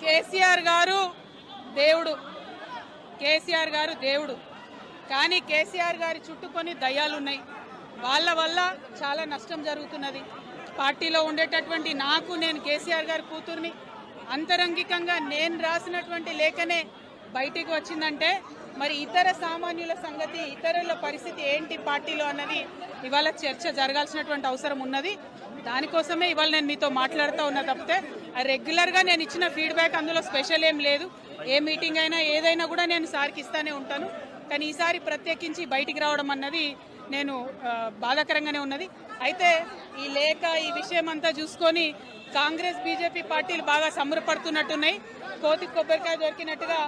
కేసీఆర్ గారు దేవుడు, కేసీఆర్ గారు దేవుడు. కానీ కేసీఆర్ గారి చుట్టూ కొన్ని దయ్యాలున్నాయి. వాళ్ళ వల్ల చాలా నష్టం జరుగుతున్నది. పార్టీలో ఉండేటటువంటి నేను కేసీఆర్ గారి కూతుర్ని అంతరంగికంగా నేను రాసినటువంటి లేఖనే బయటికి వచ్చిందంటే మరి ఇతర సామాన్యుల సంగతి, ఇతరుల పరిస్థితి ఏంటి పార్టీలో అన్నది ఇవాళ చర్చ జరగాల్సినటువంటి అవసరం ఉన్నది. దానికోసమే ఇవాళ నేను మీతో మాట్లాడుతూ ఉన్నా తప్పితే రెగ్యులర్గా నేను ఇచ్చిన ఫీడ్బ్యాక్ అందులో స్పెషల్ ఏం లేదు. ఏ మీటింగ్ అయినా ఏదైనా కూడా నేను సార్కి ఇస్తానే ఉంటాను. కానీ ఈసారి ప్రత్యేకించి బయటికి రావడం అన్నది నేను బాధాకరంగానే ఉన్నది. అయితే ఈ లేఖ ఈ విషయం అంతా చూసుకొని కాంగ్రెస్ బీజేపీ పార్టీలు బాగా సంబరపడుతున్నట్టున్నాయి. కోతి కొబ్బరికాయ దొరికినట్టుగా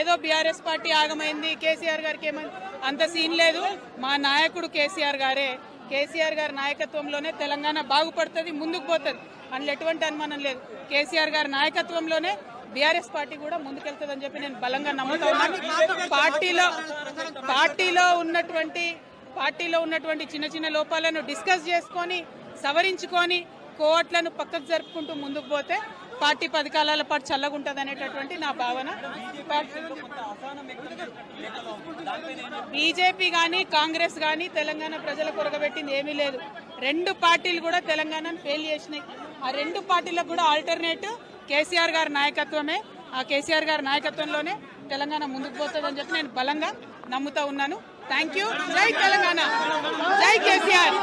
ఏదో బీఆర్ఎస్ పార్టీ ఆగమైంది, కేసీఆర్ గారికి ఏమైంది, అంత సీన్ లేదు. మా నాయకుడు కేసీఆర్ గారే. కేసీఆర్ గారి నాయకత్వంలోనే తెలంగాణ బాగుపడుతుంది, ముందుకు పోతుంది, అందులో ఎటువంటి అనుమానం లేదు. కేసీఆర్ గారి నాయకత్వంలోనే బీఆర్ఎస్ పార్టీ కూడా ముందుకెళ్తుందని చెప్పి నేను బలంగా నమ్ముతా ఉన్నాను. పార్టీలో ఉన్నటువంటి చిన్న చిన్న లోపాలను డిస్కస్ చేసుకొని సవరించుకొని కోట్లను పక్కకు జరుపుకుంటూ ముందుకు పోతే పార్టీ 10 కాలాల పాటు చల్లగుంటుంది అనేటటువంటి నా భావన. బీజేపీ కానీ కాంగ్రెస్ కానీ తెలంగాణ ప్రజలకు కొరగబెట్టింది ఏమీ లేదు. 2 పార్టీలు కూడా తెలంగాణను ఫెయిల్ చేసినాయి. ఆ 2 పార్టీలకు కూడా ఆల్టర్నేటివ్ కేసీఆర్ గారి నాయకత్వమే. ఆ కేసీఆర్ గారి నాయకత్వంలోనే తెలంగాణ ముందుకు పోతుందని చెప్పి నేను బలంగా నమ్ముతా ఉన్నాను. Thank you. జై తెలంగాణ, జై కేసీఆర్.